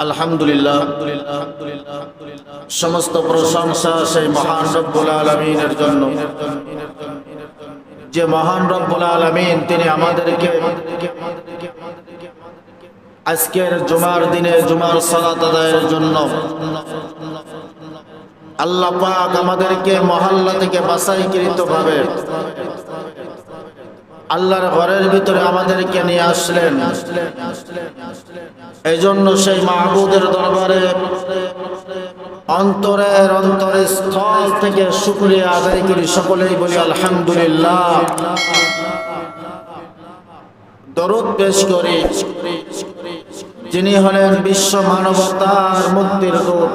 আলহামদুলিল্লাহ, সমস্ত প্রশংসা সেই মহান রব্বুল আলামিনের জন্য, যে মহান রব্বুল আলামিন তিনি আমাদেরকে আজকের জুমার দিনে জুমার সালাত আদায়ের জন্য আল্লাহ পাক আমাদেরকে মহল্লা থেকে বাছাইকৃতভাবে আল্লাহর ঘরের ভিতরে আমাদেরকে নিয়ে আসলেন। এই জন্য সেই মাহবুদের দরবারে অন্তরের অন্তরস্থল থেকে শুকরিয়া আদায় করি, সকলেই বলি আলহামদুলিল্লাহ। দরুদ পেশ করি যিনি হলেন বিশ্ব মানবতার মুক্তির দূত,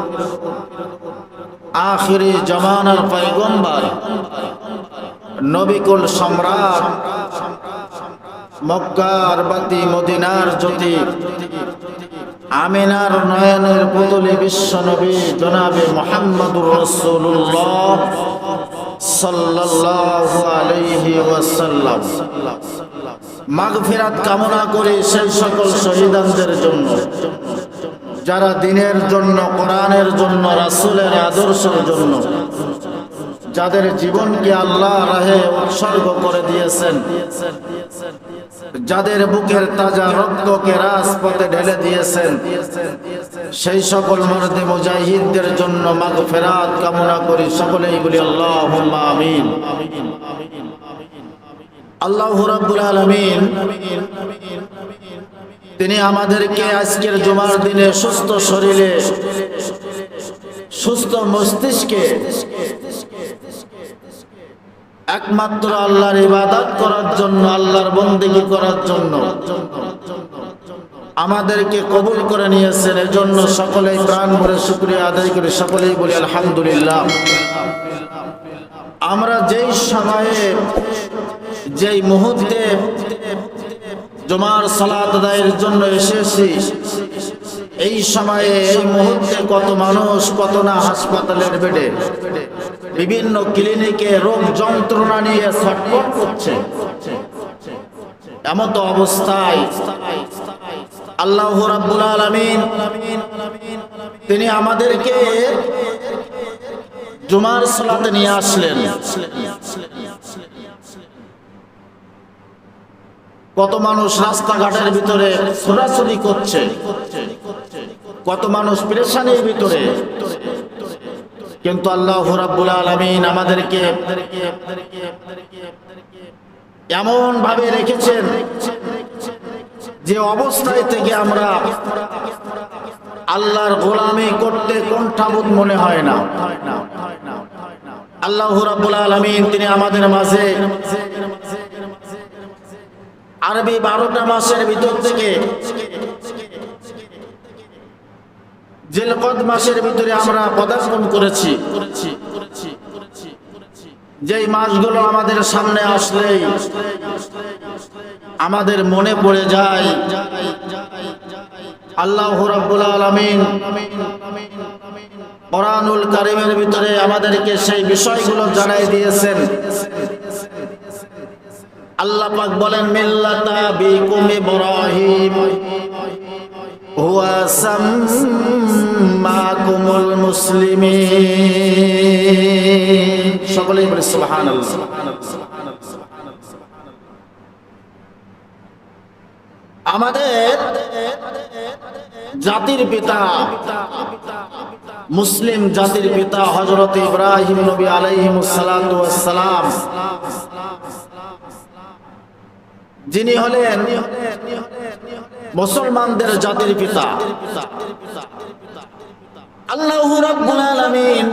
আখিরি জামানার পয়গম্বর, নবিকুল সম্রাট, মক্কার বাতি মদিনার জ্যোতি, আমিনার নয়নের পুতুলি বিশ্ব নবী জনাবে মুহাম্মদুর রাসূলুল্লাহ সাল্লাল্লাহু আলাইহি ওয়াসাল্লাম। মাগফিরাত কামনা করি সেই সকল শহীদদের জন্য যারা দ্বীনের জন্য, কোরআনের জন্য, রাসূলের আদর্শের জন্য যাদের জীবনকে আল্লাহ রাহে উৎসর্গ করে দিয়েছেন, যাদের বুকের তাজা রক্তকে রাজপথে ঢেলে দিয়েছেন, সেই সকল মর্দে মুজাহিদদের জন্য মাগফিরাত কামনা করি, সকলেই বলি আল্লাহুম্মা আমিন। আল্লাহু রাব্বুল আলামিন তিনি আমাদেরকে আজকের জুমার দিনে সুস্থ শরীরে, সুস্থ মস্তিষ্কে একমাত্র আল্লাহর ইবাদত করার জন্য, আল্লাহর বন্দেগী করার জন্য আমাদেরকে কবুল করে নিয়েছেন। এজন্য সকলেই প্রাণ ভরে শুকরিয়া আদায় করি, সকলেই বলি আলহামদুলিল্লাহ। আমরা যেই সময়ে, যেই মুহূর্তে জুমার সালাত আদায়ের জন্য এসেছি, এই সময়ে, এই মুহূর্তে কত মানুষ, কত না হাসপাতালের বেডে, বিভিন্ন ক্লিনিকে রোগ যন্ত্রণা নিয়ে ছটফট করছে। এমত অবস্থায় আল্লাহু রাব্বুল আলামিন তিনি আমাদেরকে জুমার সালাতে নিয়ে আসলেন। কত মানুষ রাস্তাঘাটের ভিতরে ছোটাছুটি করছে, কত মানুষ পেরেশানির ভিতরে, কিন্তু আল্লাহু রাব্বুল আলামিন আমাদেরকে এমন ভাবে রেখেছেন যে অবস্থায় থেকে আমরা আল্লাহর গোলামি করতে কুণ্ঠাবোধ মনে হয় না। আল্লাহু রাব্বুল আলামিন তিনি আমাদের মাঝে আরবি 12টা মাসের ভিতর থেকে জিলকদ মাসের ভিতরে আমরা পদার্পণ করেছি। যেই মাসগুলো আমাদের সামনে আসলেই আমাদের মনে পড়ে যায় আল্লাহু রাব্বুল আলামিন কোরআনুল কারীমের ভিতরে আমাদেরকে সেই বিষয়গুলো জানাই দিয়েছেন। আল্লাহ পাক বলেন, মিল্লাতা বিকুম ইব্রাহিম হুয়া সাম্মাকুমুল মুসলিমিন। সকলেই বলে সুবহানাল্লাহ। আমাদের জাতির পিতা, মুসলিম জাতির পিতা হযরত ইব্রাহিম নবী আলাইহিস সালাতু ওয়াস সালাম, যিনি হলেন মুসলমানদের জাতির পিতা, আল্লাহু রাব্বুল আলামিন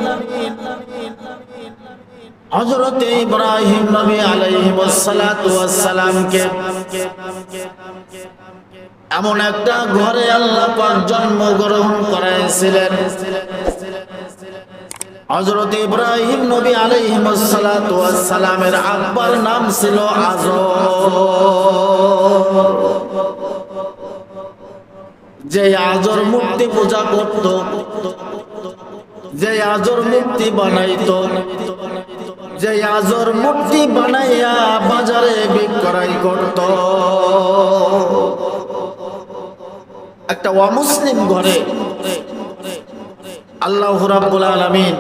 হযরত ইব্রাহিম নবী আলাইহিস সালাতু ওয়াস সালামকে এমন একটা ঘরে আল্লাহ পাক জন্মগ্রহণ করাইছিলেন। হযরত ইব্রাহিম নবী আলাইহিস সালাতু ওয়াস সালামের আব্বার নাম ছিল আজর। যে আজর মূর্তি পূজা করত, যে আজর মূর্তি বানাইতো, যে আজর মূর্তি বানাইয়া বাজারে বিক্রয় করত, একটা অমুসলিম ঘরে আল্লাহ রাব্বুল আলামিন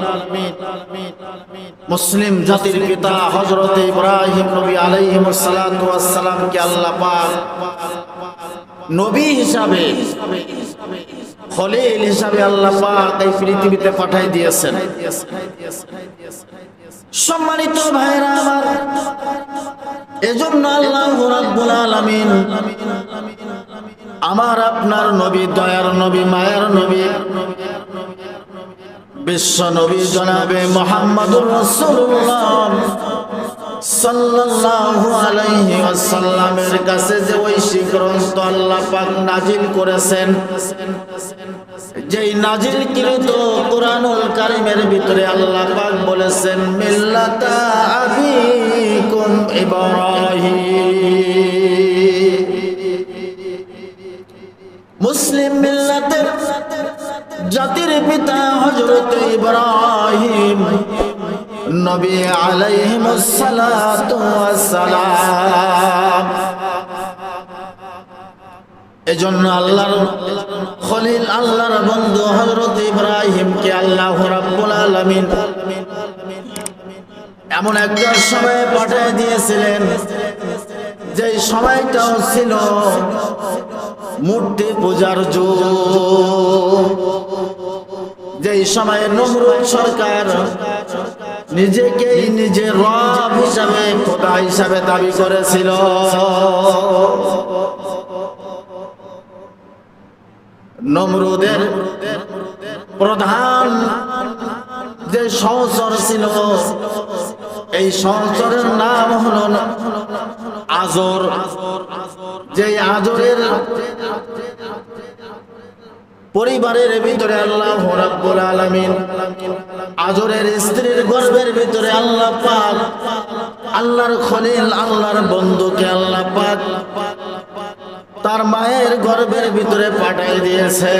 মুসলিম জাতির পিতা হযরত ইব্রাহিম নবী আলাইহিস সালাতু ওয়াস সালামকে আল্লাহ পাক নবী হিসাবে, খলিল হিসাবে আল্লাহ পাক এই পৃথিবীতে পাঠিয়ে দিয়েছেন। সম্মানিত ভাইরা আমার, এজন্য আল্লাহ রাব্বুল আলামিন আমার আপনার নবী, দয়ার নবী, মায়ের নবী, বিশ্ব নবী জনাবে মুহাম্মদুর রাসূলুল্লাহ সাল্লাল্লাহু আলাইহি ওয়াসাল্লামের কাছে যে ঐশী গ্রন্থ আল্লাহ পাক নাজিল করেছেন, যেই নাজিলকৃত কুরআনুল কারীমের ভিতরে আল্লাহ পাক বলেছেন মিল্লাতা আবিকুম ইব্রাহিম, মুসলিম মিল্লাতের জাতির পিতা হযরত ইব্রাহিম নবী আলাইহিস সালাতু ওয়াস সালাম। এজন্য আল্লাহর খলিল, আল্লাহর বন্ধু হযরত ইব্রাহিমকে আল্লাহ রাব্বুল আলামিন এমন একটা সময়ে পাঠিয়ে দিয়েছিলেন, যে সময়টাও ছিল মূর্তি পূজার যুগ, যেই সময়ে নমরুদ সরকার নিজেকেই নিজে রব হিসাবে, খোদা হিসাবে দাবি করেছিল। নমরুদের প্রধান যে সহচর ছিল, এই সহচরের নাম হলো আজর। যে আজরের পরিবারের ভিতরে আল্লাহ রাব্বুল আলামিন আজরের স্ত্রীর গর্ভের ভিতরে আল্লাহ পাক আল্লাহর খলিল, আল্লাহর বন্ধুকে আল্লাহ পাক তার মায়ের গর্ভের ভিতরে পাঠিয়ে দিয়েছে।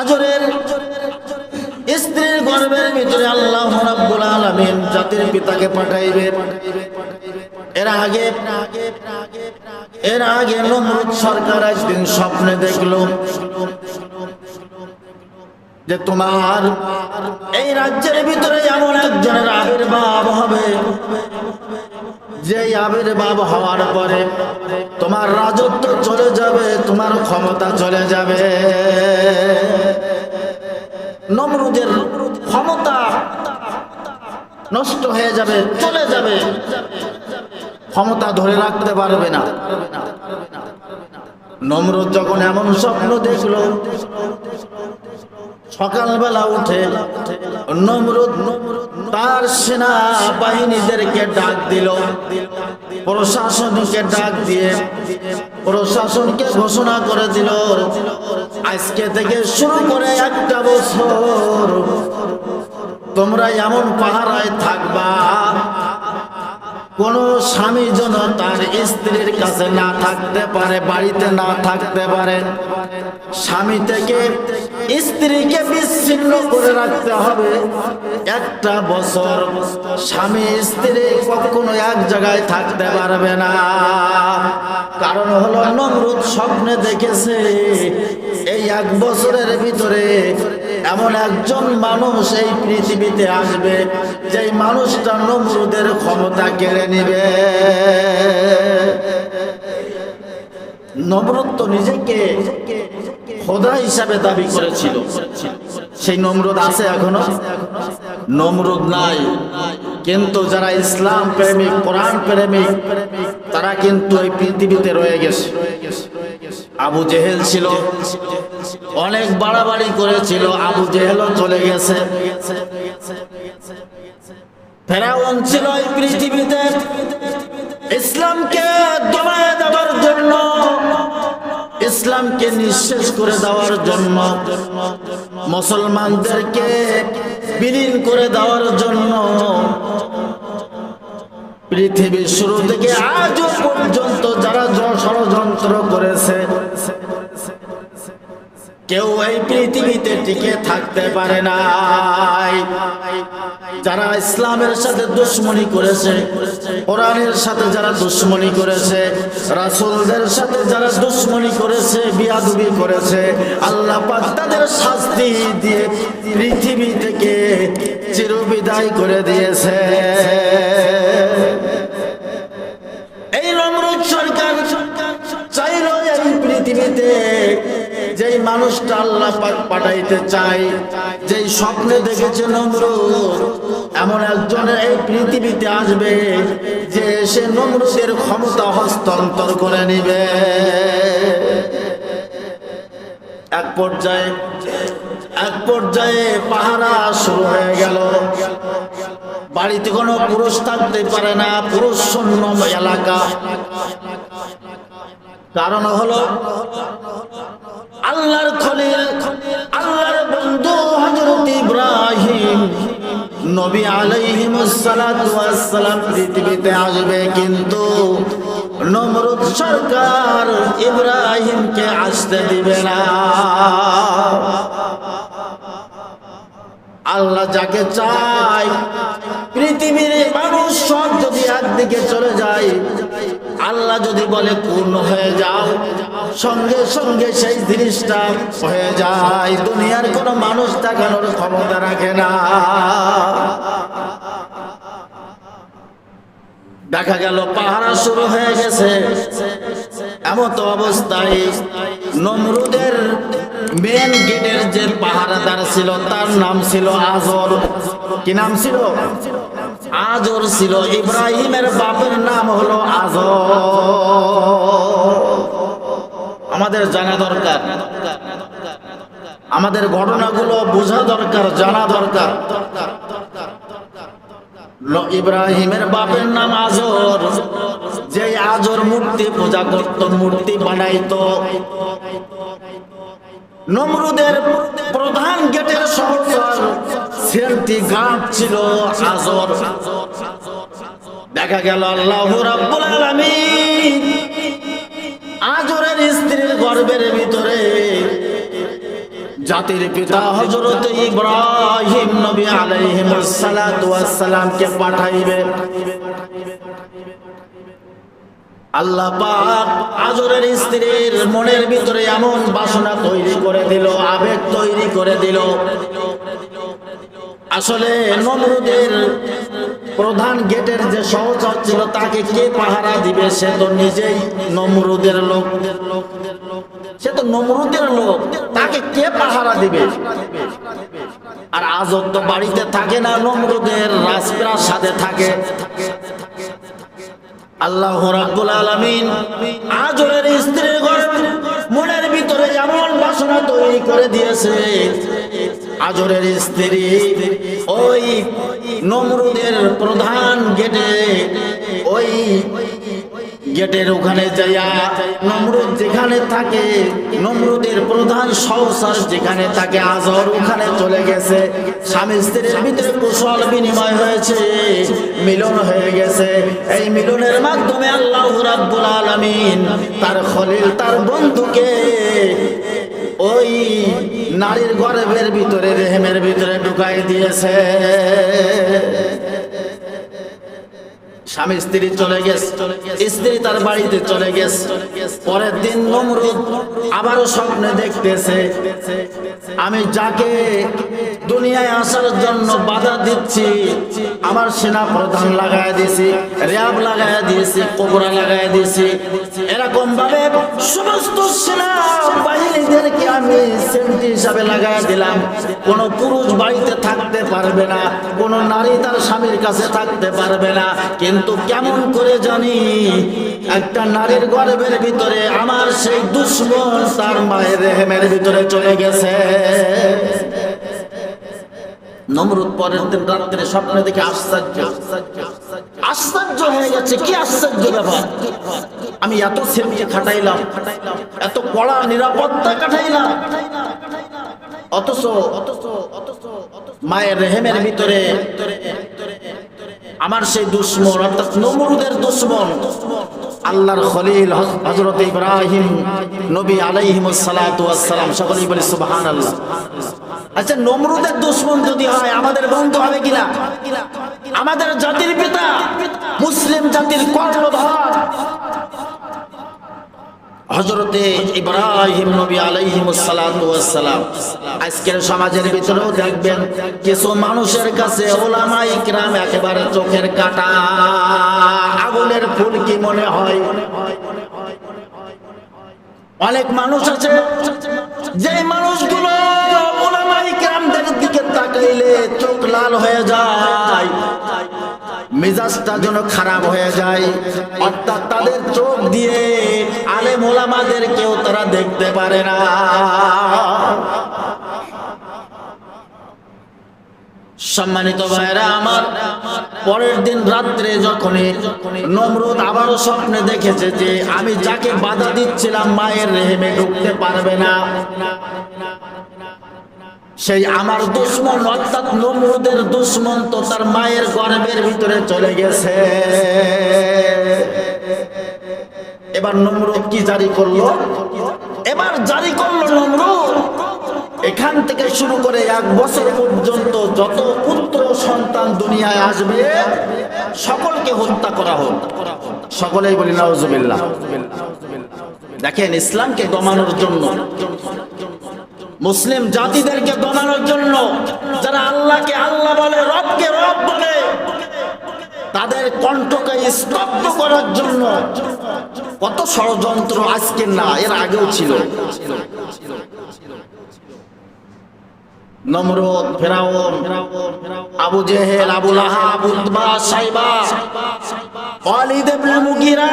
আজরের স্ত্রীর গর্ভের ভিতরে আল্লাহ রাব্বুল আলামিন জাতির পিতাকে পাঠাইবেন। এর আগে নমরুদ সরকার একদিন স্বপ্নে দেখলো যে তোমার এই রাজ্যের ভিতরে এমন একজনের আবির্ভাব হবে, যে আবির্ভাব হওয়ার পরে তোমার রাজত্ব চলে যাবে, তোমার ক্ষমতা চলে যাবে। নমরুদের ক্ষমতা নষ্ট হয়ে যাবে, চলে যাবে, ক্ষমতা ধরে রাখতে পারবে না। নমরুদ যখন এমন স্বপ্ন দেখলো, সকালবেলা উঠে নমরুদ তার সেনা বাহিনীদেরকে ডাক দিল, প্রশাসনকে ডাক দিয়ে প্রশাসনকে ঘোষণা করে দিল, আজকে থেকে শুরু করে একটা বছর তোমরা এমন পাহারায় থাকবা, কোন স্বামী যেন তার স্ত্রীর কাছে না থাকতে পারে, বাড়িতে না থাকতে পারে। স্বামী থেকে স্ত্রীকে বিচ্ছিন্ন করে রাখতে হবে একটা বছর। স্বামী স্ত্রী কখনো এক জায়গায় থাকতে পারবে না। কারণ হলো নমরুদ স্বপ্নে দেখেছে এই এক বছরের ভিতরে এমন একজন মানুষ এই পৃথিবীতে আসবে, যেই মানুষটা নমরুদের ক্ষমতা কেড়ে নিবে। নমরুদ তো নিজেকে খোদা হিসাবে দাবি করেছিল, সেই নমরুদ আছে এখনো? নমরুদ নাই। কিন্তু যারা ইসলাম প্রেমিক, কোরআন প্রেমিক, তারা কিন্তু এই পৃথিবীতে রয়ে গেছে। আবু জেহেল ছিল, অনেক বাড়াবাড়ি করেছিল, আবু জেহেলও চলে গেছে। ফেরাউন ছিল এই পৃথিবীতে ইসলামকে দমায়ে দেওয়ার জন্য, ইসলামকে নিঃশেষ করে দেওয়ার জন্য, মুসলমানদেরকে বিলীন করে দেওয়ার জন্য। পৃথিবীর শুরু থেকে আজ পর্যন্ত যারা ষড়যন্ত্র করেছে, কেউ এই পৃথিবীতে টিকে থাকতে পারে নাই। যারা ইসলামের সাথে দুশমনি করেছে, কোরআনের সাথে যারা দুশমনি করেছে, রাসূলদের সাথে যারা দুশমনি করেছে, বিয়াদবি করেছে, আল্লাহ পাক তাদের শাস্তি দিয়ে পৃথিবী থেকে চিরবিদায় করে দিয়েছে। এই নমরুদ সরকার চাইলো এই পৃথিবীতে যেই মানুষটা আল্লাহ পাক পাঠাইতে চাই, যেই স্বপ্নে দেখেছে নমরুদ এমন একজনের এই পৃথিবীতে আসবে যে সে নমরুদের ক্ষমতা হস্তান্তর করে নিবে। এক পর্যায়ে পাহারা শুরু হয়ে গেল। বাড়িতে কোনো পুরুষ থাকতে পারে না, পুরুষ শূন্য এলাকা। কারণ হলো আল্লাহর খলিল, আল্লাহর বন্ধু হযরত ইব্রাহিম নবী আলাইহিস সালাতু ওয়াস সালাম পৃথিবীতে আসবে, কিন্তু নমরুদ সরকার ইব্রাহিমকে আসতে দিবে না। আল্লাহ যাকে চায়, পৃথিবীর মানুষ সব যদি একদিকে চলে যায়, আল্লাহ যদি বলে পূর্ণ হয়ে যাও, সঙ্গে সঙ্গে সেই জিনিসটা হয়ে যায়। দুনিয়ার কোনো মানুষ দেখানোর ক্ষমতা রাখে না। দেখা গেল পাহারা শুরু হয়ে গেছে। এমন তো অবস্থায় নমরুদের মেন গেটের যে পাহারাদার ছিল তার নাম ছিল আজর। কি নাম ছিল? আজর ছিল। ইব্রাহিমের বাপের নাম হলো আজর। আমাদের জানা দরকার, আমাদের ঘটনাগুলো বোঝা দরকার, জানা দরকার। ইব্রাহিমের বাপের নাম আজর। যে আজর মূর্তি পূজা করত, মূর্তি বানাইতো। নমরুদের প্রধান গেটের সহচর সেন্টি গার্ড ছিল আজর। দেখা গেল আল্লাহ রাব্বুল আলামিন আজরের স্ত্রীর গর্ভের ভিতরে জাতির পিতা হযরত ইব্রাহিম নবী আলাইহিস সালাতু ওয়াস সালামকে পাঠাইবে। আল্লাহ পাক আজরের স্ত্রীর মনের ভিতরে এমন বাসনা তৈরি করে দিল, আবেগ তৈরি করে দিল। আসলে নমরুদের প্রধান গেটের যে সহচর ছিল তাকে কে পাহারা দিবে? সে তো নিজেই নমরুদের লোক, সে তো নমরুদের লোক, তাকে কে পাহারা দিবে? আর আজর তো বাড়িতে থাকে না, নমরুদের রাজপ্রাসাদে থাকে। আল্লাহ রাব্বুল আলামিন আজরের স্ত্রীর মনের ভিতরে এমন বাসনা তৈরি করে দিয়েছে, আজরের স্ত্রী ওই নমরুদের প্রধান গেটে, ওই গেটের ওখানে যাইয়া নমরুদ যেখানে থাকে, নমরুদের প্রধান সহচর যেখানে থাকে আজর, ওখানে চলে গেছে। স্বামী স্ত্রীর ভিতরে কুশল বিনিময় হয়েছে, মিলন হয়ে গেছে। এই মিলনের মাধ্যমে আল্লাহ রাব্বুল আলামিন তার খলিল, তার বন্ধুকে ওই নারীর গর্ভের ভিতরে, রেহেমের ভিতরে ঢুকাই দিয়েছে। স্বামী স্ত্রী চলে গেছে, স্ত্রী তার বাড়িতে চলে গেছে। পরের দিন নমরুদ আবারও স্বপ্নে দেখতেছে, আমি যাকে দুনিয়ায় আসার জন্য বাধা দিচ্ছি, আমার সেনা প্রধান লাগায় দিয়েছি, র্যাব লাগায় দিয়েছি, কোবরা লাগায় দিয়েছি। এরকম ভাবে সমস্ত সেনা বাহিনীদেরকে আমি সেন্টি হিসাবে লাগায় দিলাম। কোন পুরুষ বাড়িতে থাকতে পারবে না, কোন নারী তার স্বামীর কাছে থাকতে পারবে না। কিন্তু কেমন করে জানি একটা নারীর গর্ভের ভিতরে আমার সেই দুশমন তার মায়ের রেহেমের ভিতরে চলে গেছে। নমরুদ পরের দিন রাত্রে স্বপ্নে দেখে আশ্চর্য হয়ে গেছে। কি আশ্চর্য ব্যাপার! আমি এত সেফটি খাটাইলাম, এত কড়া নিরাপত্তা খাটাইলাম, অথচ মায়ের রেহেমের ভিতরে আমার সেই দুশমন, অর্থাৎ নমরুদের দুশমন আল্লাহর খলিল হযরত ইব্রাহিম নবী আলাইহিমুস সালাতু ওয়াস সালাম। সকলেই বলি সুবহানাল্লাহ। আচ্ছা, নমরুদের দুশমন যদি হয় আমাদের বন্ধু হবে কিনা? আমাদের জাতির পিতা, মুসলিম জাতির কর্ণধার হযরতে ইব্রাহিম নবী আলাইহিমুস সালাতু ওয়াস সালাম। আজকের সমাজের ভিতরেও দেখবেন কিছু মানুষের কাছে উলামায়ে কিরাম একেবারে চোখের কাঁটা, আগুনের ফুলকি মনে হয়। অনেক মানুষ আছে যে মানুষগুলো উলামায়ে কিরামদের দিকে তাকাইলে চোখ লাল হয়ে যায়, মেজাজটা যেন খারাপ হয়ে যায়, অর্থাৎ তাদের চোখ দিয়ে আলেম ওলামাদের কেউ তারা দেখতে পারে না। সম্মানিত ভাইরা আমার, পরের দিন রাত্রে যখন নমরুদ আবারও স্বপ্নে দেখেছে যে আমি যাকে বাধা দিচ্ছিলাম মায়ের রেহেমে ঢুকতে পারবে না, সেই আমার দুশমন অর্থাৎ নমরুদের দুশমন তো তার মায়ের গর্ভের ভিতরে চলে গেছে। এবার নমরুদ কি জারি করলো? এবার জারি করলো নমরুদ এখান থেকে শুরু করে 1 বছর পর্যন্ত যত পুত্র সন্তান দুনিয়ায় আসবে সকলকে হত্যা করা হোক। সকলেই বলি নাউজুবিল্লাহ। দেখেন, ইসলামকে দমানোর জন্য, মুসলিম জাতিদেরকে দমানোর জন্য, যারা আল্লাহকে আল্লাহ বলে, রবকে রব বলে, তাদের কণ্ঠকে স্তব্ধ করার জন্য কত ষড়যন্ত্র আজকে না, এর আগেও ছিল। নমরুদ, ফিরাউন, আবু জেহেল, আবু লাহাব, উতবা, সাইবা, ওয়ালিদ ইবনে মুগীরা,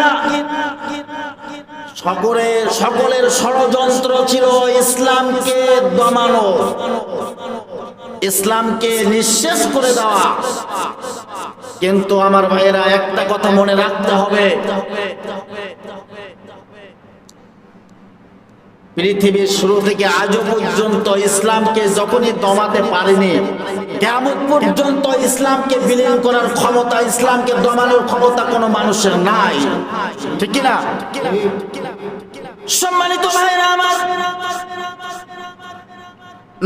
সকলের ষড়যন্ত্র ছিল ইসলামকে দমানো, ইসলামকে নিঃশেষ করে দেওয়া। কিন্তু আমার ভাইয়েরা, একটা কথা মনে রাখতে হবে, পৃথিবীর শুরু থেকে আজও পর্যন্ত ইসলামকে যখনই দমাতে পারেনি, কিয়ামত পর্যন্ত ইসলামকে বিলীন করার ক্ষমতা, ইসলামকে দমানোর ক্ষমতা কোনো মানুষের নাই। ঠিক কি না? সম্মানিত ভাইরা আমার,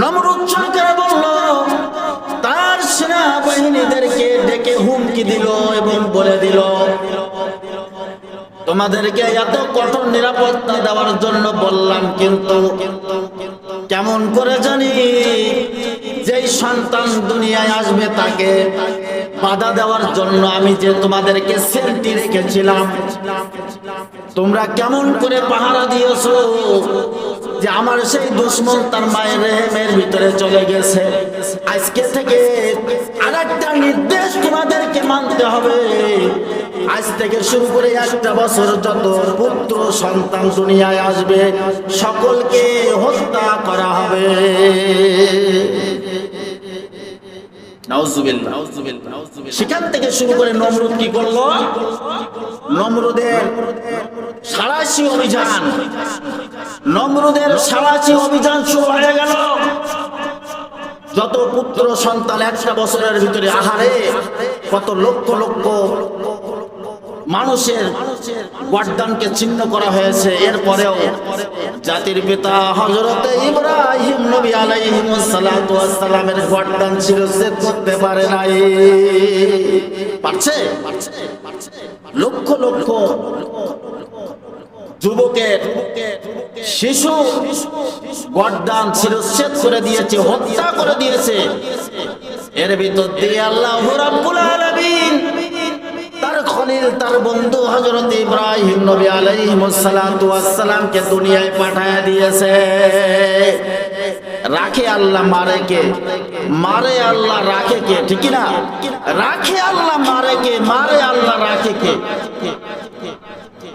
নমরুদ সরকার বলল, তার সেনাবাহিনীদেরকে ডেকে হুমকি দিল এবং বলে দিল, তোমাদেরকে এত কঠোর নিরাপত্তা দেওয়ার জন্য বললাম, কিন্তু কেমন করে জানি যেই সন্তান দুনিয়ায় আসবে তাকে বাধা দেওয়ার জন্য আমি যে তোমাদেরকে সেলটি রেখেছিলাম, তোমরা কেমন করে পাহারা দিয়েছো যে আমার সেই দুশমন তার মায়ের রেহেমের ভিতরে চলে গেছে। আজকে থেকে আরেকটা নির্দেশ তোমাদেরকে মানতে হবে, আজ থেকে শুরু করে 1 বছর যত পুত্র সন্তান দুনিয়ায় আসবে সকলকে হত্যা করা হবে। নাউজুবিল্লাহ। সেখান থেকে শুরু করে নমরুদ কি করলো? নমরুদের সাঁড়াশি অভিযান, নমরুদের সাঁড়াশি অভিযান শুরু হয়ে গেল। যত পুত্র সন্তান 1 বছরের ভিতরে, আহারে কত লক্ষ লক্ষ মানুষের গর্দানকে ছিন্ন করা হয়েছে। এরপরেও জাতির পিতা হযরতে ইব্রাহিম নবী আলাইহিস সালাতু ওয়াস সালামের গর্দান শিরচ্ছেদ করতে পারে নাই। পারছে? লক্ষ লক্ষ যুবকের, শিশু গর্দান শিরচ্ছেদ করে দিয়েছে, হত্যা করে দিয়েছে। এর ভিতর দিয়ে আল্লাহ রাব্বুল আলামিন তার খলিল, তার বন্ধু হযরত ইব্রাহিম নবী আলাইহিস সালাতু ওয়াস সালামকে দুনিয়ায় পাঠায় দিয়েছে। রাখে আল্লাহ, মারে কে? মারে আল্লাহ, রাখে কে? ঠিক না? রাখে আল্লাহ, মারে কে? মারে আল্লাহ, রাখে কে?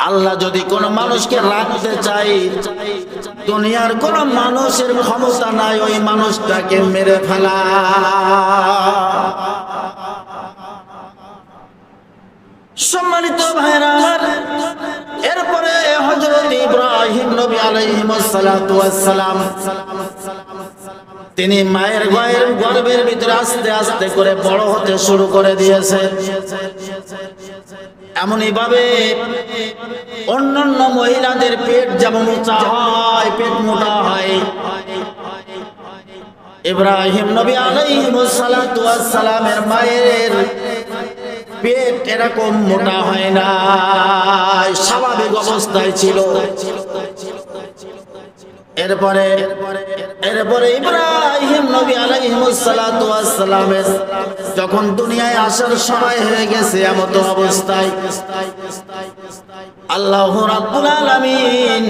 আল্লাহ যদি কোন মানুষকে রাখতে চাই, দুনিয়ার কোন মানুষের ক্ষমতা নাই ওই মানুষটাকে মেরে ফেলা। সম্মানিত ভাইরা আমার, এরপরে হযরত ইব্রাহিম নবী আলাইহিস সালাতু ওয়াস সালাম তিনি মায়ের গায়ের গর্ভের ভিতরে আস্তে আস্তে করে বড় হতে শুরু করে দিয়েছে। এমনই ভাবে অন্যান্য মহিলাদের পেট যেমন উঁচা হয়, পেট মোটা হয়, ইব্রাহিম নবী আলাইহিস সালাতু ওয়াস সালামের মায়ের পেট এরকম মোটা হয় না, স্বাভাবিক অবস্থায় ছিল। এরপরে ইব্রাহিম নবী আলাইহিস সালাতু ওয়াস সালামের যখন দুনিয়ায় আসার সময় হয়ে গেছে, এমত অবস্থায় আল্লাহ রাব্বুল আলামিন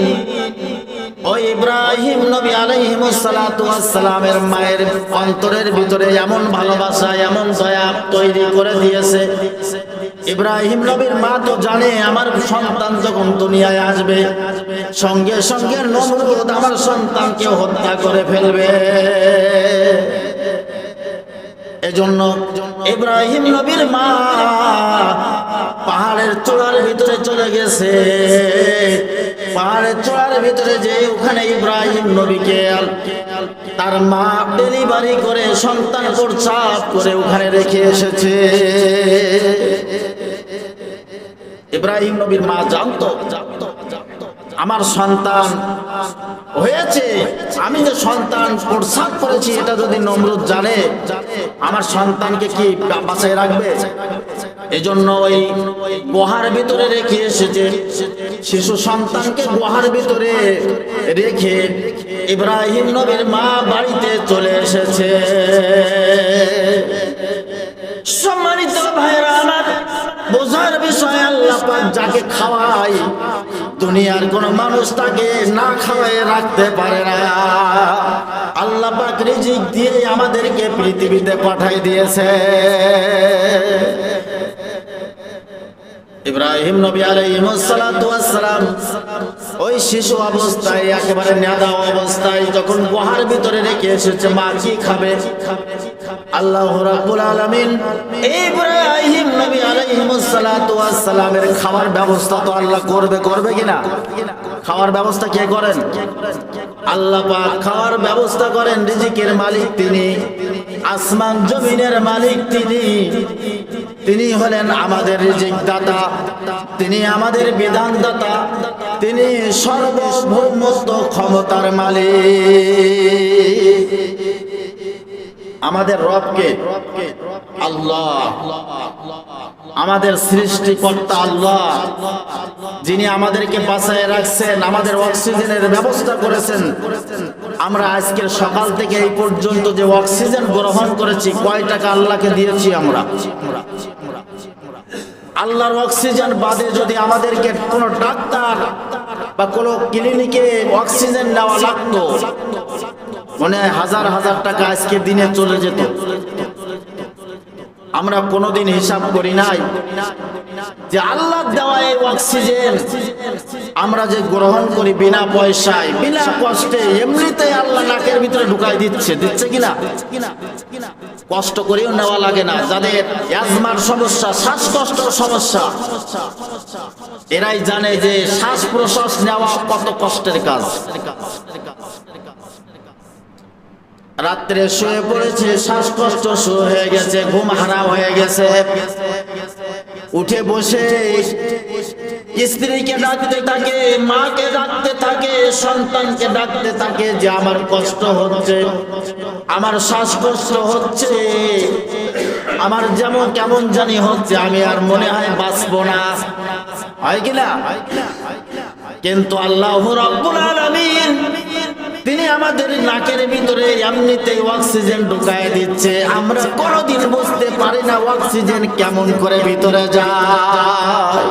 ওই ইব্রাহিম নবী আলাইহিস সালাতু ওয়াস সালামের মায়ের অন্তরের ভিতরে এমন ভালোবাসা, এমন দয়া তৈরি করে দিয়েছে। ইব্রাহিম নবীর মা তো জানে আমার সন্তান যখন দুনিয়ায় আসবে, সঙ্গে সঙ্গে নমরুদ আমার সন্তানকে হত্যা করে ফেলবে। এজন্য ইব্রাহিম নবীর মা পাহাড়ের চূড়ার ভিতরে চলে গেছে। পাহাড়ের চূড়ার ভিতরে যে ওখানে ইব্রাহিম নবীকে তার মা ডেলিভারি করে সন্তান প্রসব করে ওখানে রেখে এসেছে। ইব্রাহিম নবীর মা জানতো আমার সন্তান হয়েছে, আমি যে সন্তান প্রসব করেছি এটা যদি নমরুদ জানে আমার সন্তানকে কি বাঁচায় রাখবে? এজন্য ওই গুহার ভিতরে রেখে এসেছে। শিশু সন্তানকে গুহার ভিতরে রেখে ইব্রাহিম নবীর মা বাড়িতে চলে এসেছে। সম্মানিত ভাইরা আমার, বোঝার বিষয় আল্লাহ পাক যাকে খাওয়ায় দুনিয়ার কোন মানুষ তাকে না খাওয়ায় রাখতে পারে না। আল্লাহ পাক রিজিক দিয়ে আমাদেরকে পৃথিবীতে পাঠাই দিয়েছে। ইব্রাহিম নবী আলাইহিস সালাতু ওয়াস সালাম ওই শিশু অবস্থায়, একেবারে নেদা অবস্থায় যখন গুহার ভিতরে রেখে এসেছে, মা কি খাবে? আল্লাহ রাব্বুল আলামিন ইব্রাহিম নবী আলাইহিস সালাতু ওয়াস সালামের খাওয়ার ব্যবস্থা তো আল্লাহ করবে কিনা? খাওয়ার ব্যবস্থা কে করেন? আল্লাহ পাক খাওয়ার ব্যবস্থা করেন। রিজিকের মালিক তিনি, আসমান জমিনের মালিক তিনি হলেন আমাদের রিজিক দাতা, তিনি আমাদের বিধান দাতা, তিনি সর্বভৌমত্ব ক্ষমতার মালিক। আমাদের রবকে আল্লাহ, আমাদের সৃষ্টিকর্তা আল্লাহ, যিনি আমাদেরকে বাঁচায় রাখছেন, আমাদের অক্সিজেনের ব্যবস্থা করেছেন। আমরা আজকের সকাল থেকে এই পর্যন্ত যে অক্সিজেন গ্রহণ করেছি, কয় টাকা আল্লাহকে দিয়েছি আমরা? আল্লাহর অক্সিজেন বাদে যদি আমাদেরকে কোনো ডাক্তার বা কোনো ক্লিনিকে অক্সিজেন নেওয়া লাগতো, মনে হয় হাজার হাজার টাকা আজকে দিনে চলে যেত। আমরা কোনোদিন হিসাব করি নাই যে আল্লাহ দেওয়া এই অক্সিজেন আমরা যে গ্রহণ করি বিনা পয়সায়, বিনা কষ্টে, এমনিতেই আল্লাহ নাকের ভিতরে ঢুকাই দিচ্ছে কিনা? কষ্ট করেও নেওয়া লাগে না। যাদের অ্যাজমার সমস্যা, শ্বাসকষ্টের সমস্যা, এরাই জানে যে শ্বাস প্রশ্বাস নেওয়া কত কষ্টের কাজ। রাত্রে শুয়ে পড়েছে, শ্বাসকষ্ট শুরু হয়ে গেছে, ঘুম হারাম হয়ে গেছে, উঠে বসে স্ত্রীকে ডাকতে থাকে, মাকে ডাকতে থাকে, সন্তানকে ডাকতে থাকে যে আমার কষ্ট হচ্ছে, আমার শ্বাসকষ্ট হচ্ছে, আমার যেমন কেমন জানি হচ্ছে, আমি আর মনে হয় বাঁচবো না, হয় কিনা? কিন্তু আল্লাহ রাব্বুল আলামিন তিনি আমাদের নাকের ভিতরে এমনিতেই অক্সিজেন ঢুকায় দিচ্ছে। আমরা কোনোদিন বুঝতে পারি না অক্সিজেন কেমন করে ভিতরে যায়,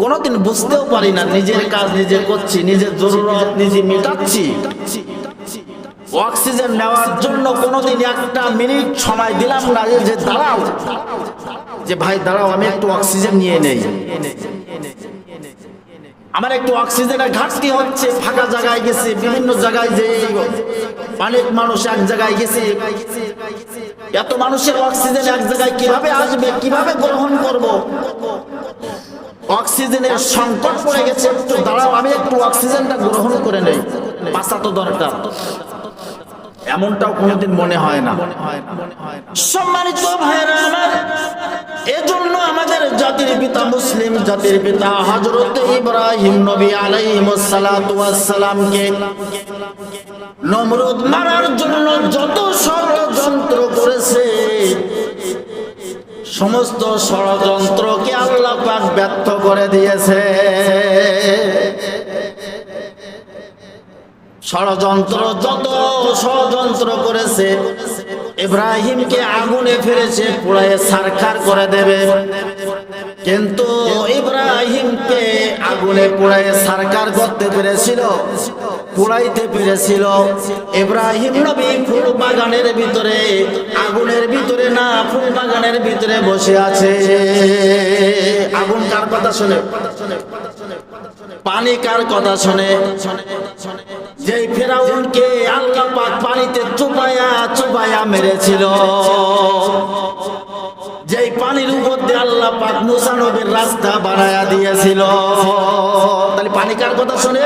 কোনোদিন বুঝতেও পারি না। নিজের কাজ নিজে করছি, নিজের জরুরত নিজে মেটাচ্ছি। অক্সিজেন নেওয়ার জন্য কোনোদিন একটা মিনিট সময় দিলাম না যে দাঁড়াও, যে ভাই দাঁড়াও, আমি একটু অক্সিজেন নিয়ে নেই, আমার একটু অক্সিজেনের ঘাটতি হচ্ছে। ফাঁকা জায়গায় গেছি, বিভিন্ন জায়গায় যে অনেক মানুষ এক জায়গায় গেছে, এত মানুষের অক্সিজেন এক জায়গায় কিভাবে আসবে, কিভাবে গ্রহণ করব? অক্সিজেনের সংকট পড়ে গেছে, একটু দাঁড়াও, আমি একটু অক্সিজেনটা গ্রহণ করে নেই, বাঁচা তো দরকার। এমনটাও কোনোদিন মনে হয় না। সম্মানিত ভাইরা আমার, এজন্য আমাদের জাতির পিতা, মুসলিম জাতির পিতা হযরত ইব্রাহিম নবী আলাইহিস সালাতু ওয়াস সালামকে নমরুদ মারার জন্য যত ষড়যন্ত্র করেছে, সমস্ত ষড়যন্ত্রকে আল্লাহ পাক ব্যর্থ করে দিয়েছে। ষড়যন্ত্র যত ষড়যন্ত্র করেছে, ইব্রাহিমকে আগুনে ফেলেছে, পুড়িয়ে ছারখার করে দেবে, কিন্তু ইব্রাহিমকে আগুনে পুড়িয়ে ছারখার করতে পেরেছিল, পুড়াইতে পেরেছিল। ইব্রাহিম নবী ফুল বাগানের ভিতরে, আগুনের ভিতরে না, ফুল বাগানের ভিতরে বসে আছে। আগুন কার কথা শুনে? পানি কার কথা শুনে? যেই ফেরাউনকে আল্লাহ পাক পানিতে চুবায়া চুবায়া মেরেছিল, যেই পানির উপর দিয়ে আল্লাহ পাক মুসা নবীর রাস্তা বানায়া দিয়েছিল, তাহলে পানি কার কথা শুনে?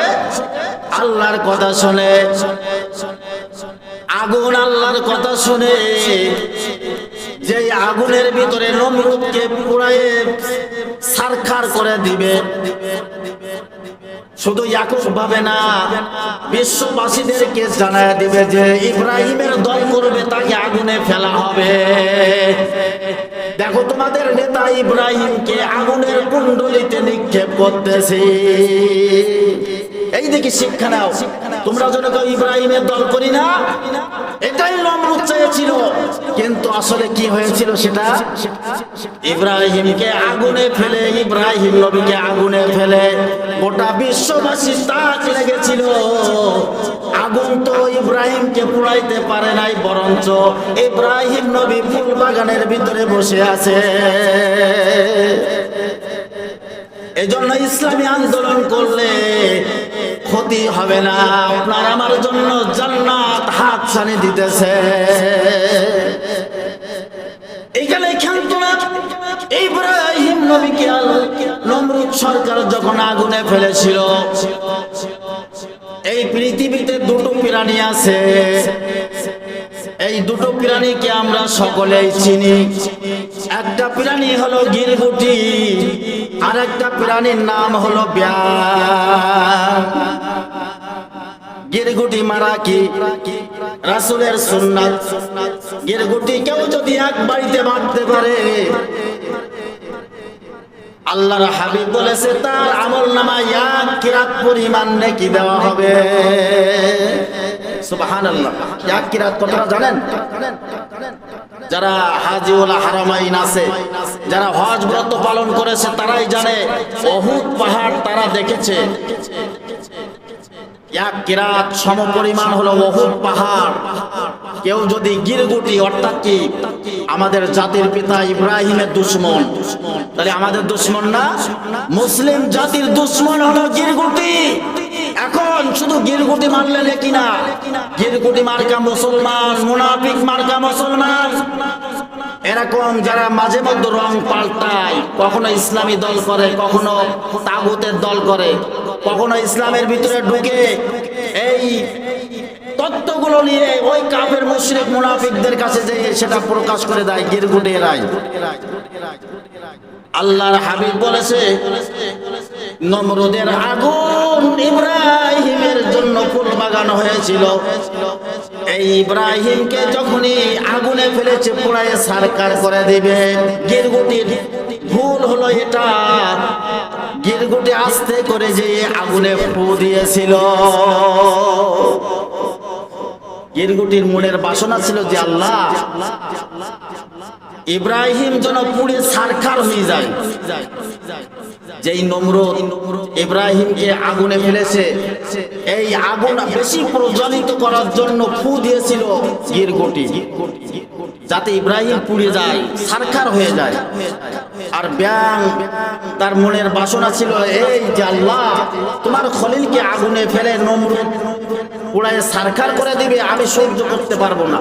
আল্লাহর কথা শুনে। আগুন আল্লাহর কথা শুনে। যেই আগুনের ভিতরে নমরুদকে পুড়িয়ে ছারখার করে দিবে, শুধু ইয়াকুব ভাবে না, বিশ্ববাসীদেরকে জানায় দিবে যে ইব্রাহিমের দল করবে, তাকে আগুনে ফেলা হবে। দেখো তোমাদের নেতা ইব্রাহিমকে আগুনের কুণ্ডলিতে নিক্ষেপ করতেছে। এই দেখি শিক্ষা নাও, তোমরা যেন কেউ ইব্রাহিমের দল করি না, এটাই নমরুদ চেয়েছিল। কিন্তু আসলে কি হয়েছিল সেটা? ইব্রাহিমকে আগুনে ফেলে, ইব্রাহিম নবীকে আগুনে ফেলে গোটা বিশ্ববাসী তাক লেগেছিল। আগুন তো ইব্রাহিমকে পুড়াইতে পারে নাই, বরঞ্চ ইব্রাহিম নবী ফুল বাগানের ভিতরে বসে আছে। এজন্য ইসলামী আন্দোলন করলে ক্ষতি হবে না, আপনার আমার জন্য জান্নাত হাতছানি দিতেছে। এইখানে খেলতো না। ইব্রাহিম নবীকে নমরুদ সরকার যখন আগুনে ফেলেছিল, এই পৃথিবীতে দুটো প্রাণী আছে, এই দুটো প্রাণীকে আমরা সকলেই চিনি। একটা প্রাণী হলো গিরগুটি, আর একটা প্রাণীর নাম হলো ব্যাঙ। গিরগুটি মারা কি রাসূলের সুন্নাত। গিরগুটি কেউ যদি এক বাড়িতে মারতে পারে, আল্লাহর হাবিব বলেছে তার আমলনামায় এক কিরাত পরিমাণ নেকি দেওয়া হবে। সুবহানাল্লাহ। এক কিরাত কতটা জানেন? যারা হাজিউল হারামাইন আছে, যারা হজ ব্রত পালন করেছে, তারাই জানে। উহুদ পাহাড় তারা দেখেছে। এক কিরাত সমপরিমাণ হলো উহুদ পাহাড়। কেউ যদি গিরগুটি, অর্থাৎ কি আমাদের জাতির পিতা ইব্রাহিমের দুশমন, তাহলে আমাদের দুশমন না, মুসলিম জাতির দুশমন হলো গিরগুটি। এখন শুধু গিরগুটি মারলে নাকি না, গিরগুটি মার্কা মুসলমান, মুনাফিক মার্কা মুসলমান। এরকম যারা মাঝে মধ্যে রং পাল্টায়, কখনো ইসলামী দল করে, কখনো তাগুতের দল করে, কখনো ইসলামের ভিতরে ঢুকে এই তত্ত্বগুলো নিয়ে ওই কাফের মুশরিক মুনাফিকদের কাছে যে সেটা প্রকাশ করে দেয়, গিরগুটি এরাই। আল্লাহর হাবিব বলেছে নমরুদের আগুন ইব্রাহিমের জন্য ফুল বাগান হয়েছিল। এই ইব্রাহিমকে যখনই আগুনে ফেলেছে, পুড়িয়ে ছারখার করে দিবে। গিরগুটির ভুল হলো এটা, গিরগুটি আস্তে করে যে আগুনে ফু দিয়েছিল। গিরগুটির মনের বাসনা ছিল যে আল্লাহ ইব্রাহিম যেন পুড়ে ছারখার হয়ে যায়। যেই নমরুদ ইব্রাহিমকে আগুনে ফেলেছে, এই আগুন বেশি প্রজ্বলিত করার জন্য ফু দিয়েছিল গিরগুটি, যাতে ইব্রাহিম পুড়ে যায়, ছারখার হয়ে যায়। আর ব্যাঙ তার মনের বাসনা ছিল এই যে আল্লাহ তোমার খলিলকে আগুনে ফেলে নমরুদ পুড়ায় সারখার করে দিবে, আমি সহ্য করতে পারবো না।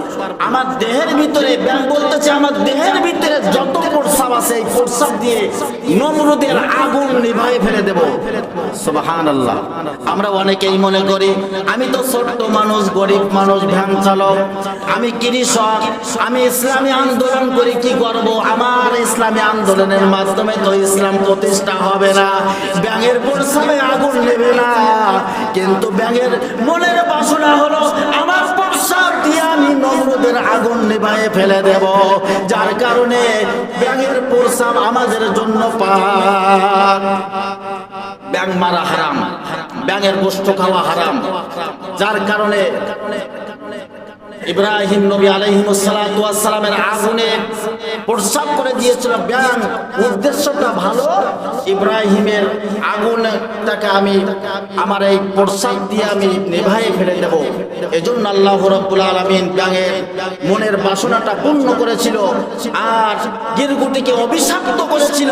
আমার দেহের ভিতরে, ব্যাং বলতেছে আমার দেহের ভিতরে যত প্রস্রাব আছে এই প্রস্রাব দিয়ে নমরুদের আগুন নিভায়ে ফেলে দেব। সুবহানাল্লাহ। আমরা অনেকেই মনে করি আমি তো ছোট্ট মানুষ, গরিব মানুষ, ভ্যান চালক, আমি কৃষক, আমি ইসলামী আন্দোলন করি, কি করব? আমার ইসলামী আন্দোলনের মাধ্যমে তো ইসলাম প্রতিষ্ঠা হবে না, ব্যাঙের প্রস্রাবে আগুন নেবে না। কিন্তু ব্যাঙের মনের বাসনা হলো আমার প্রস্রাব দিয়ে আমি নমরুদের আগুন নিভায়ে ফেলে দেব। যার কারণে ব্যাঙের প্রস্রাব আমাদের জন্য পাক। ব্যাঙ মারা হারাম, ব্যাঙের গোশত খাওয়া হারাম। যার কারণে ইব্রাহিম নবী আলাইহিস সালাতু ওয়াস সালামের আগুনে প্রস্রাব করে দিয়েছিল ব্যাঙ। উদ্দেশ্যটা ভালো, ইব্রাহিমের আগুনটাকে আমি আমার এই প্রস্রাব দিয়ে আমি নেভায়ে ফেলে দেব। এজন্য আল্লাহ রাব্বুল আলামিন ব্যাঙের মনের বাসনাটা পূর্ণ করেছিল আর গিরগুটিকে অভিশপ্ত করেছিল।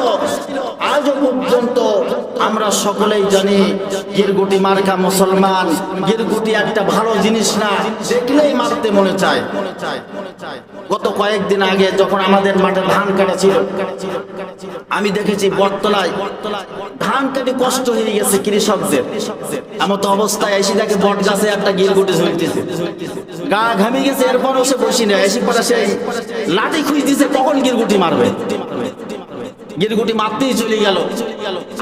আজও পর্যন্ত আমরা সকলেই জানি গিরগুটি মার্কা মুসলমান, গিরগুটি একটা ভালো জিনিস না, দেখলেই মারতে মনে চায়। গত কয়েকদিন আগে যখন আমাদের মাঠে ধান কাটা ছিল, আমি দেখেছি বটতলায় ধান কেটে কষ্ট হয়ে গেছে কৃষকদের। এমন তো অবস্থায় এসে দেখে বট গাছে একটা গিরগুটি ঝুলতেছে, গা ঘামে গেছে, এরপরও সে বসি না, এসে পরে সে লাঠি খুঁজতেছে কখন গিরগুটি মারবে। গিরগুটি মারতেই চলে গেল।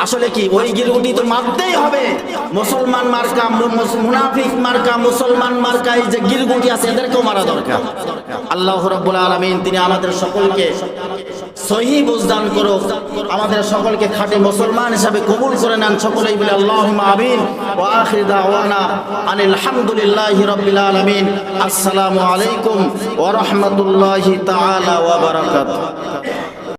আসলে কি ওই গিরগুটি তো মারতেই হবে। মুসলমান মার্কা, মুনাফিক মার্কা, মুসলমান মার্কা এই যে গিরগুটি আছে এদেরকেও মারা দরকার। আল্লাহ রাব্বুল আলামিন তিনি আমাদের সকলকে সহিহ বুঝদান করুক, আমাদের সকলকে খাঁটি মুসলমান হিসাবে কবুল করে নেন। সকলেই বলে আল্লাহুম্মা আমিন। ওয়া আখির দাওয়ানা আনিল হামদুলিল্লাহি রাব্বিল আলামিন। আসসালামু আলাইকুম ওয়া রাহমাতুল্লাহি তাআলা ওয়া বারাকাতুহু।